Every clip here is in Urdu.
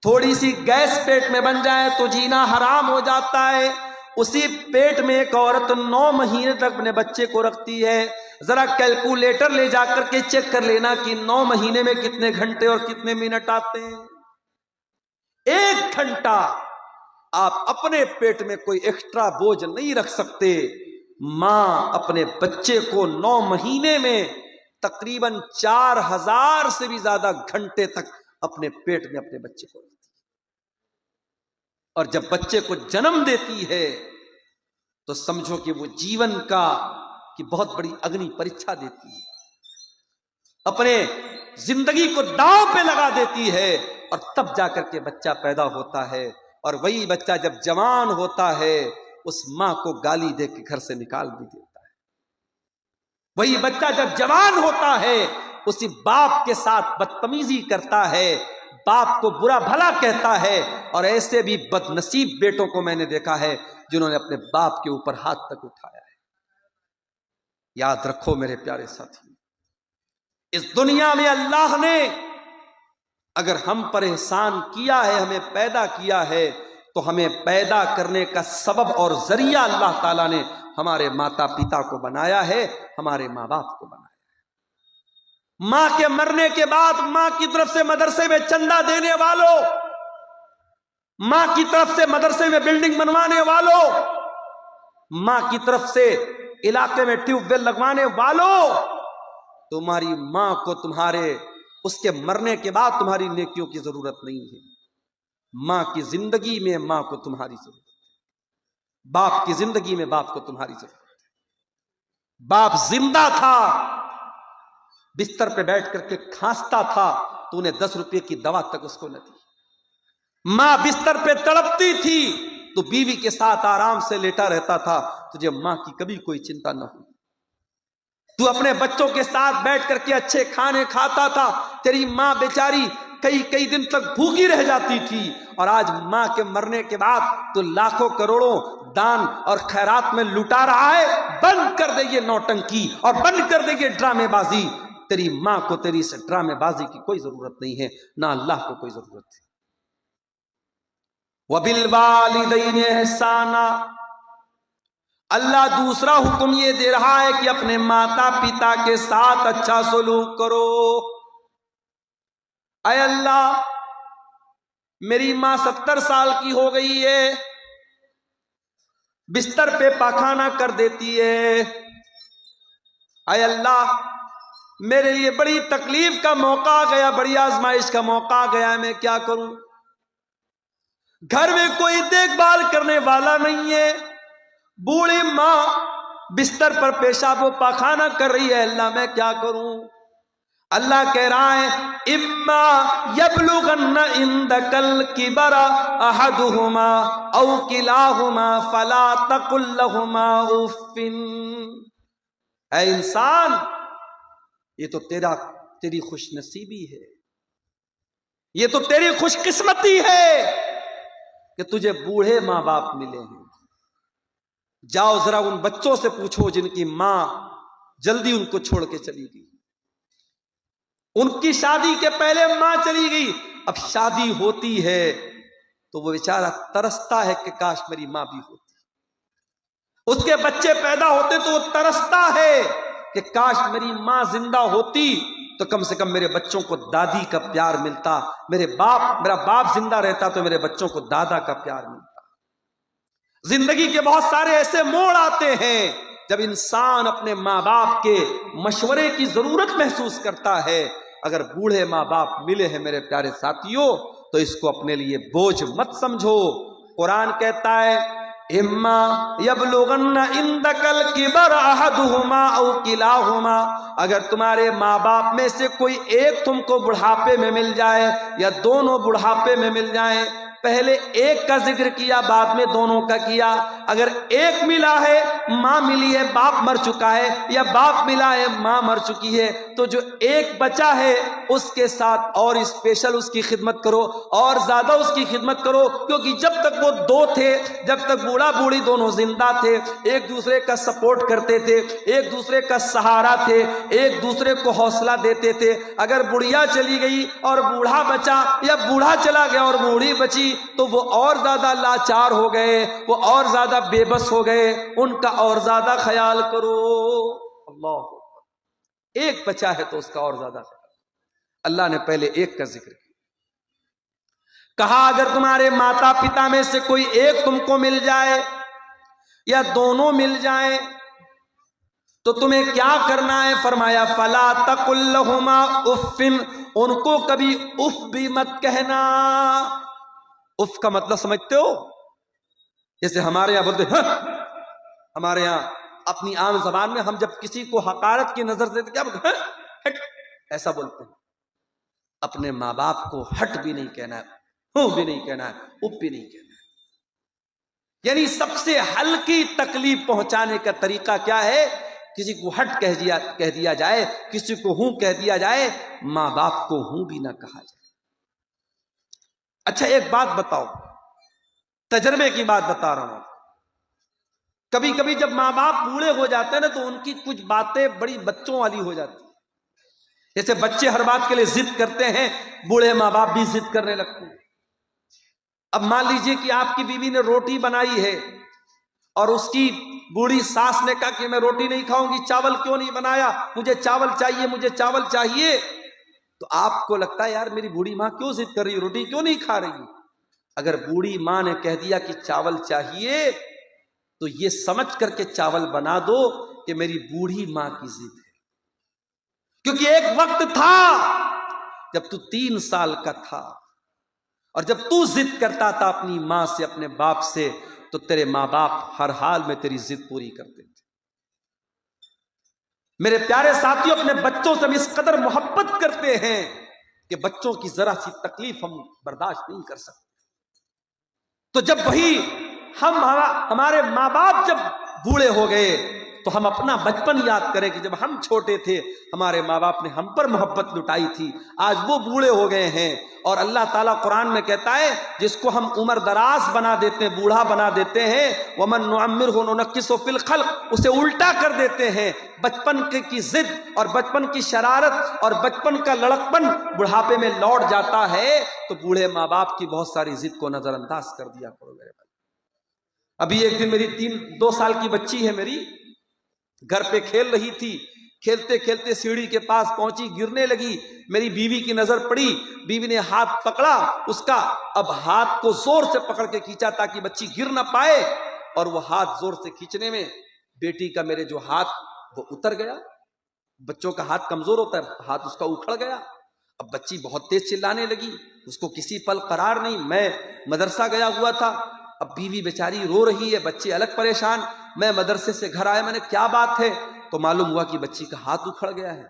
تھوڑی سی گیس پیٹ میں بن جائے تو جینا حرام ہو جاتا ہے۔ اسی پیٹ میں ایک عورت 9 مہینے تک اپنے بچے کو رکھتی ہے۔ ذرا کیلکولیٹر لے جا کر کے چیک کر لینا کہ 9 مہینے میں کتنے گھنٹے اور کتنے منٹ آتے ہیں۔ 1 گھنٹہ آپ اپنے پیٹ میں کوئی ایکسٹرا بوجھ نہیں رکھ سکتے۔ ماں اپنے بچے کو 9 مہینے میں تقریباً 4000 سے بھی زیادہ گھنٹے تک اپنے پیٹ میں اپنے بچے کو رکھتی ہے، اور جب بچے کو جنم دیتی ہے تو سمجھو کہ وہ جیون کی بہت بڑی اگنی پریچھا دیتی ہے، اپنے زندگی کو داؤ پہ لگا دیتی ہے، اور تب جا کر کے بچہ پیدا ہوتا ہے۔ اور وہی بچہ جب جوان ہوتا ہے اس ماں کو گالی دے کے گھر سے نکال بھی دیتا ہے۔ وہی بچہ جب جوان ہوتا ہے اسی باپ کے ساتھ بدتمیزی کرتا ہے، باپ کو برا بھلا کہتا ہے، اور ایسے بھی بد نصیب بیٹوں کو میں نے دیکھا ہے جنہوں نے اپنے باپ کے اوپر ہاتھ تک اٹھایا ہے۔ یاد رکھو میرے پیارے ساتھی، اس دنیا میں اللہ نے اگر ہم پر احسان کیا ہے، ہمیں پیدا کیا ہے، تو ہمیں پیدا کرنے کا سبب اور ذریعہ اللہ تعالیٰ نے ہمارے ماتا پتا کو بنایا ہے، ہمارے ماں باپ کو بنایا ہے۔ ماں کے مرنے کے بعد ماں کی طرف سے مدرسے میں چندہ دینے والوں، ماں کی طرف سے مدرسے میں بلڈنگ بنوانے والوں، ماں کی طرف سے علاقے میں ٹیوب ویل لگوانے والوں، تمہاری ماں کو تمہارے اس کے مرنے کے بعد تمہاری نیکیوں کی ضرورت نہیں ہے۔ ماں کی زندگی میں ماں کو تمہاری ضرورت ہے، باپ کی زندگی میں باپ کو تمہاری ضرورت ہے۔ باپ زندہ تھا، بستر پہ بیٹھ کر کے کھانستا تھا تو انہیں 10 روپے کی دوا تک اس کو نہ دی۔ ماں بستر پہ تڑپتی تھی تو بیوی کے ساتھ آرام سے لیٹا رہتا تھا، تجھے ماں کی کبھی کوئی چنتا نہ ہوئی۔ تو اپنے بچوں کے ساتھ بیٹھ کر کے اچھے کھانے کھاتا تھا، تیری ماں بیچاری کئی دن تک بھوکی رہ جاتی تھی، اور آج ماں کے مرنے کے بعد تو لاکھوں کروڑوں دان اور خیرات میں لٹا رہا ہے۔ بند کر دے یہ نوٹنکی اور بند کر دے یہ ڈرامے بازی۔ تیری ماں کو تیری سے ڈرامے بازی کی کوئی ضرورت نہیں ہے، نہ اللہ کو کوئی ضرورت ہے۔ وَبِالْوَالِدَيْنِ إِحْسَانًا، اللہ دوسرا حکم یہ دے رہا ہے کہ اپنے ماتا پتا کے ساتھ اچھا سلوک کرو۔ اے اللہ، میری ماں 70 سال کی ہو گئی ہے، بستر پہ پاخانہ کر دیتی ہے۔ اے اللہ، میرے لیے بڑی تکلیف کا موقع آ گیا، بڑی آزمائش کا موقع آ گیا، میں کیا کروں؟ گھر میں کوئی دیکھ بھال کرنے والا نہیں ہے، بوڑھی ماں بستر پر پیشاب و پاخانہ کر رہی ہے، اللہ میں کیا کروں؟ اللہ کہہ رہا ہے اما یبلغن عندک الکبر احدہما او کلاہما فلا تقل لہما اف۔ اے انسان، یہ تو تیری خوش نصیبی ہے، یہ تو تیری خوش قسمتی ہے کہ تجھے بوڑھے ماں باپ ملے ہیں۔ جاؤ ذرا ان بچوں سے پوچھو جن کی ماں جلدی ان کو چھوڑ کے چلی گئی، ان کی شادی کے پہلے ماں چلی گئی، اب شادی ہوتی ہے تو وہ بیچارہ ترستا ہے کہ کاش میری ماں بھی ہوتی۔ اس کے بچے پیدا ہوتے تو وہ ترستا ہے کہ کاش میری ماں زندہ ہوتی تو کم سے کم میرے بچوں کو دادی کا پیار ملتا، میرا باپ زندہ رہتا تو میرے بچوں کو دادا کا پیار ملتا۔ زندگی کے بہت سارے ایسے موڑ آتے ہیں جب انسان اپنے ماں باپ کے مشورے کی ضرورت محسوس کرتا ہے۔ اگر بوڑھے ماں باپ ملے ہیں میرے پیارے ساتھیوں تو اس کو اپنے لیے بوجھ مت سمجھو۔ قرآن کہتا ہے اما یبلغن عندک الکبر احدہما او کلاہما، اگر تمہارے ماں باپ میں سے کوئی ایک تم کو بڑھاپے میں مل جائے یا دونوں بڑھاپے میں مل جائیں، پہلے ایک کا ذکر کیا بعد میں دونوں کا کیا، اگر ایک ملا ہے ماں ملی ہے باپ مر چکا ہے، یا باپ ملا ہے ماں مر چکی ہے، تو جو ایک بچہ ہے اس کے ساتھ اور اسپیشل اس کی خدمت کرو، اور زیادہ اس کی خدمت کرو، کیونکہ جب تک وہ دو تھے، جب تک بوڑھا بوڑھی دونوں زندہ تھے، ایک دوسرے کا سپورٹ کرتے تھے، ایک دوسرے کا سہارا تھے، ایک دوسرے کو حوصلہ دیتے تھے۔ اگر بڑھیا چلی گئی اور بوڑھا بچا، یا بوڑھا چلا گیا اور بوڑھی بچی، تو وہ اور زیادہ لاچار ہو گئے، وہ اور زیادہ بے بس ہو گئے، ان کا اور زیادہ خیال کرو۔ اللہ، ایک بچا ہے تو اس کا اور زیادہ خیال۔ اللہ نے پہلے ایک کا ذکر کیا، کہا اگر تمہارے ماتا پتا میں سے کوئی ایک تم کو مل جائے یا دونوں مل جائیں تو تمہیں کیا کرنا ہے؟ فرمایا فلا تقل لہما اف، ان کو کبھی اف بھی مت کہنا۔ اف کا مطلب سمجھتے ہو؟ جیسے ہمارے یہاں بولتے ہیں، ہمارے یہاں اپنی عام زبان میں ہم جب کسی کو حقارت کی نظر سے کیا بولتے ہیں؟ ہٹ، ایسا بولتے ہیں۔ اپنے ماں باپ کو ہٹ بھی نہیں کہنا ہے، ہوں بھی نہیں کہنا ہے، اف بھی نہیں کہنا ہے۔ یعنی سب سے ہلکی تکلیف پہنچانے کا طریقہ کیا ہے؟ کسی کو ہٹ کہہ دیا جائے، کسی کو ہوں کہہ دیا جائے، ماں باپ کو ہوں بھی نہ کہا جائے۔ اچھا ایک بات بتاؤ، تجربے کی بات بتا رہا ہوں، کبھی کبھی جب ماں باپ بوڑھے ہو جاتے ہیں نا تو ان کی کچھ باتیں بڑی بچوں والی ہو جاتی ہیں۔ جیسے بچے ہر بات کے لیے ضد کرتے ہیں، بوڑھے ماں باپ بھی ضد کرنے لگتے ہیں۔ اب مان لیجئے کہ آپ کی بیوی نے روٹی بنائی ہے اور اس کی بوڑھی ساس نے کہا کہ میں روٹی نہیں کھاؤں گی، چاول کیوں نہیں بنایا، مجھے چاول چاہیے، مجھے چاول چاہیے۔ تو آپ کو لگتا ہے یار میری بوڑھی ماں کیوں ضد کر رہی ہے، روٹی کیوں نہیں کھا رہی؟ اگر بوڑھی ماں نے کہہ دیا کہ چاول چاہیے تو یہ سمجھ کر کے چاول بنا دو کہ میری بوڑھی ماں کی ضد ہے۔ کیونکہ ایک وقت تھا جب تو 3 سال کا تھا اور جب تو ضد کرتا تھا اپنی ماں سے، اپنے باپ سے، تو تیرے ماں باپ ہر حال میں تیری ضد پوری کرتے تھے۔ میرے پیارے ساتھیوں، اپنے بچوں سے ہم اس قدر محبت کرتے ہیں کہ بچوں کی ذرا سی تکلیف ہم برداشت نہیں کر سکتے۔ تو جب وہی ہمارے ماں باپ جب بوڑھے ہو گئے تو ہم اپنا بچپن یاد کریں کہ جب ہم چھوٹے تھے ہمارے ماں باپ نے ہم پر محبت لٹائی تھی، آج وہ بوڑھے ہو گئے ہیں۔ اور اللہ تعالیٰ قرآن میں کہتا ہے جس کو ہم عمر دراز بنا دیتے ہیں، بوڑھا بنا دیتے ہیں، وَمَن نُعَمِّرْهُ نُنَكِّسْهُ فِي الْخَلْقِ، اسے الٹا کر دیتے ہیں۔ بچپن کی ضد اور بچپن کی شرارت اور بچپن کا لڑکپن بڑھاپے میں لوٹ جاتا ہے، تو بوڑھے ماں باپ کی بہت ساری ضد کو نظر انداز کر دیا کرو میرے بھائی۔ ابھی ایک دن میری 2 سال کی بچی ہے، میری گھر پہ کھیل رہی تھی، کھیلتے کھیلتے سیڑھی کے پاس پہنچی، گرنے لگی، میری بیوی کی نظر پڑی، بیوی نے ہاتھ پکڑا اس کا، اب ہاتھ کو زور سے پکڑ کے کھینچا تاکہ بچی گر نہ پائے، اور وہ ہاتھ زور سے کھینچنے میں بیٹی کا میرے جو ہاتھ وہ اتر گیا۔ بچوں کا ہاتھ کمزور ہوتا ہے، ہاتھ اس کا اکھڑ گیا۔ اب بچی بہت تیز چلانے لگی، اس کو کسی پل قرار نہیں، میں مدرسہ گیا ہوا تھا، اب بیوی بیچاری رو رہی ہے، بچے الگ پریشان، میں مدرسے سے گھر آیا، میں نے کیا بات ہے تو معلوم ہوا کہ بچی کا ہاتھ اکھڑ گیا ہے۔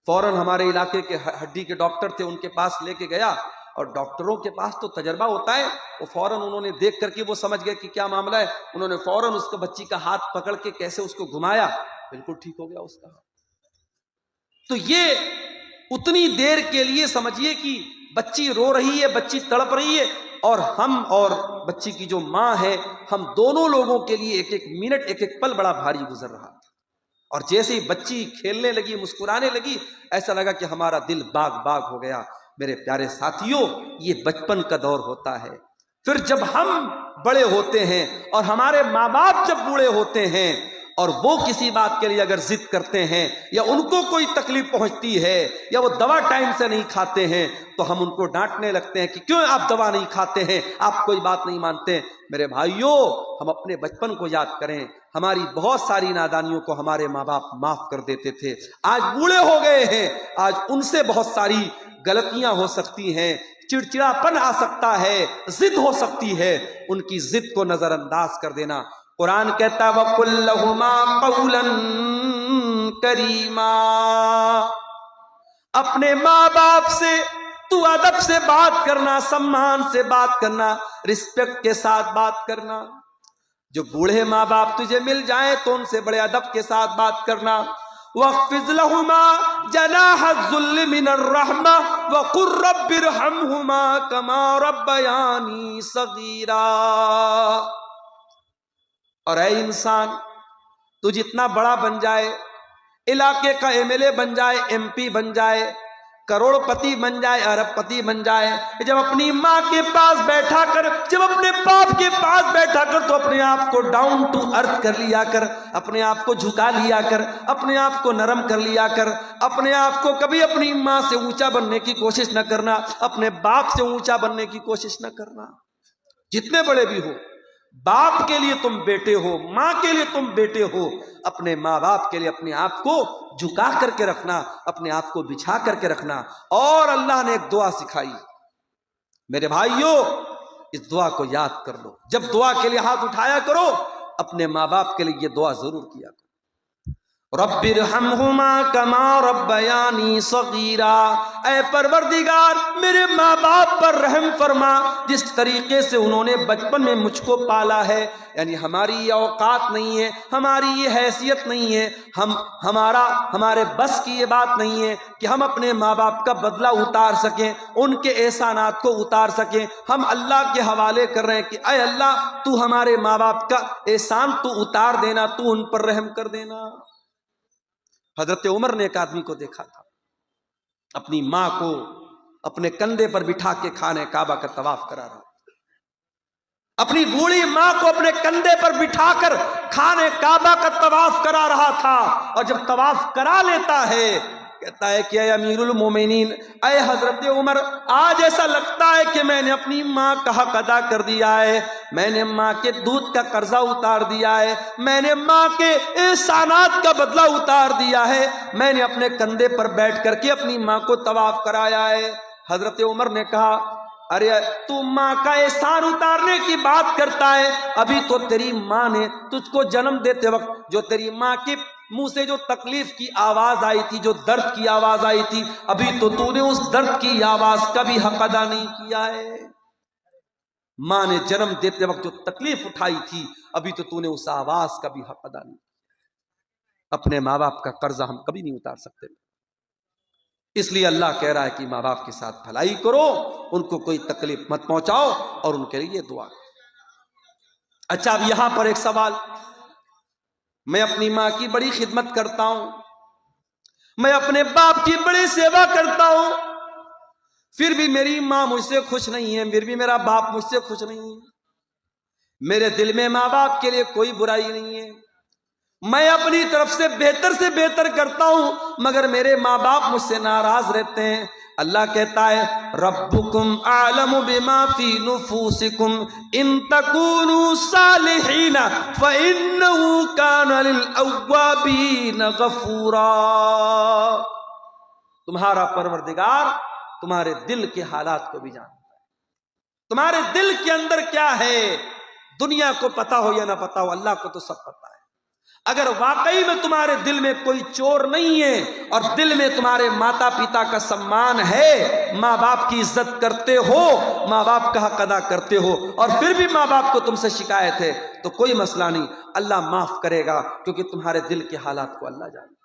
فوراً ہمارے علاقے کے ہڈی کے ڈاکٹر تھے، ان کے پاس لے کے گیا، اور ڈاکٹروں کے پاس تو تجربہ ہوتا ہے، وہ فوراً انہوں نے دیکھ کر کے وہ سمجھ گئے کہ کیا معاملہ ہے، انہوں نے فوراً اس کو بچی کا ہاتھ پکڑ کے کیسے اس کو گھمایا، بالکل ٹھیک ہو گیا اس کا ہاتھ۔ تو یہ اتنی دیر کے لیے سمجھیے کہ بچی رو رہی ہے، بچی تڑپ رہی ہے، اور ہم اور بچی کی جو ماں ہے، ہم دونوں لوگوں کے لیے ایک ایک منٹ، ایک ایک پل بڑا بھاری گزر رہا تھا۔ اور جیسے ہی بچی کھیلنے لگی، مسکرانے لگی، ایسا لگا کہ ہمارا دل باغ باغ ہو گیا۔ میرے پیارے ساتھیوں، یہ بچپن کا دور ہوتا ہے۔ پھر جب ہم بڑے ہوتے ہیں اور ہمارے ماں باپ جب بوڑھے ہوتے ہیں اور وہ کسی بات کے لیے اگر ضد کرتے ہیں یا ان کو کوئی تکلیف پہنچتی ہے یا وہ دوا ٹائم سے نہیں کھاتے ہیں تو ہم ان کو ڈانٹنے لگتے ہیں کہ کیوں آپ دوا نہیں کھاتے ہیں، آپ کوئی بات نہیں مانتے۔ میرے بھائیوں، ہم اپنے بچپن کو یاد کریں، ہماری بہت ساری نادانیوں کو ہمارے ماں باپ معاف کر دیتے تھے، آج بوڑھے ہو گئے ہیں، آج ان سے بہت ساری غلطیاں ہو سکتی ہیں، چڑچڑاپن آ سکتا ہے، ضد ہو سکتی ہے، ان کی ضد کو نظر انداز کر دینا۔ قرآن کہتا ہے وَقُلْ لَهُمَا قَوْلًا كَرِيمًا، اپنے ماں باپ سے تو ادب سے بات کرنا، سمان سے بات کرنا، رسپیکٹ کے ساتھ بات کرنا۔ جو بوڑھے ماں باپ تجھے مل جائیں تو ان سے بڑے ادب کے ساتھ بات کرنا. وَاخْفِضْ لَهُمَا جَنَاحَ الذُّلِّ مِنَ الرَّحْمَةِ وَقُلْ رَبِّ ارْحَمْهُمَا كَمَا رَبَّيَانِي صَغِيرًا. اور اے انسان، تو جتنا بڑا بن جائے، علاقے کا MLA بن جائے، MP بن جائے، کروڑ پتی بن جائے، ارب پتی بن جائے، جب اپنی ماں کے پاس بیٹھا کر، جب اپنے باپ کے پاس بیٹھا کر، تو اپنے آپ کو ڈاؤن ٹو ارتھ کر لیا کر، اپنے آپ کو جھکا لیا کر، اپنے آپ کو نرم کر لیا کر. اپنے آپ کو کبھی اپنی ماں سے اونچا بننے کی کوشش نہ کرنا، اپنے باپ سے اونچا بننے کی کوشش نہ کرنا. جتنے بڑے بھی ہو، باپ کے لیے تم بیٹے ہو، ماں کے لیے تم بیٹے ہو. اپنے ماں باپ کے لیے اپنے آپ کو جھکا کر کے رکھنا، اپنے آپ کو بچھا کر کے رکھنا. اور اللہ نے ایک دعا سکھائی، میرے بھائیوں اس دعا کو یاد کر لو. جب دعا کے لیے ہاتھ اٹھایا کرو، اپنے ماں باپ کے لیے یہ دعا ضرور کیا کرو. رب ارحمہما کما ربیانی صغیرا. اے پروردگار میرے ماں باپ پر رحم فرما، جس طریقے سے انہوں نے بچپن میں مجھ کو پالا ہے. یعنی ہماری یہ اوقات نہیں ہے، ہماری یہ حیثیت نہیں ہے، ہمارے بس کی یہ بات نہیں ہے کہ ہم اپنے ماں باپ کا بدلہ اتار سکیں، ان کے احسانات کو اتار سکیں. ہم اللہ کے حوالے کر رہے ہیں کہ اے اللہ تو ہمارے ماں باپ کا احسان تو اتار دینا، تو ان پر رحم کر دینا. حضرت عمر نے ایک آدمی کو دیکھا تھا، اپنی ماں کو اپنے کندھے پر بٹھا کے خانہ کعبہ کا طواف کرا رہا، اپنی بوڑھی ماں کو اپنے کندھے پر بٹھا کر خانہ کعبہ کا طواف کرا رہا تھا. اور جب طواف کرا لیتا ہے کہتا ہے کہ اے امیر المومنین، اے حضرت عمر، آج ایسا لگتا ہے کہ میں نے اپنی ماں کا حق ادا کر دیا ہے، میں نے ماں کے دودھ کا قرضہ اتار دیا ہے، میں نے ماں کے احسانات کا بدلہ اتار دیا ہے، میں نے اپنے کندھے پر بیٹھ کر کے اپنی ماں کو طواف کرایا ہے. حضرت عمر نے کہا ارے تو ماں کا احسان اتارنے کی بات کرتا ہے، ابھی تو تیری ماں نے تجھ کو جنم دیتے وقت جو تیری ماں کے منہ سے جو تکلیف کی آواز آئی تھی، جو درد کی آواز آئی تھی، ابھی تو نے اس درد کی آواز کا بھی حق ادا نہیں کیا ہے. ماں نے جنم دیتے وقت جو تکلیف اٹھائی تھی، ابھی تو نے اس آواز کا بھی حق ادا نہیں کیا. اپنے ماں باپ کا قرضہ ہم کبھی نہیں اتار سکتے. اس لیے اللہ کہہ رہا ہے کہ ماں باپ کے ساتھ بھلائی کرو، ان کو کوئی تکلیف مت پہنچاؤ اور ان کے لیے دعا کرو. اچھا اب یہاں پر ایک سوال، میں اپنی ماں کی بڑی خدمت کرتا ہوں، میں اپنے باپ کی بڑی سیوا کرتا ہوں، پھر بھی میری ماں مجھ سے خوش نہیں ہے، پھر بھی میرا باپ مجھ سے خوش نہیں ہے. میرے دل میں ماں باپ کے لیے کوئی برائی نہیں ہے، میں اپنی طرف سے بہتر کرتا ہوں، مگر میرے ماں باپ مجھ سے ناراض رہتے ہیں. اللہ کہتا ہے ربکم اعلم بما فی نفوسکم ان تکونوا صالحین فانہ کان للاوابین غفورا. تمہارا پروردگار تمہارے دل کے حالات کو بھی جانتا ہے، تمہارے دل کے اندر کیا ہے. دنیا کو پتا ہو یا نہ پتا ہو، اللہ کو تو سب پتا ہے. اگر واقعی میں تمہارے دل میں کوئی چور نہیں ہے اور دل میں تمہارے ماتا پتا کا سمان ہے، ماں باپ کی عزت کرتے ہو، ماں باپ کا حق ادا کرتے ہو، اور پھر بھی ماں باپ کو تم سے شکایت ہے، تو کوئی مسئلہ نہیں، اللہ معاف کرے گا، کیونکہ تمہارے دل کے حالات کو اللہ جانتا ہے.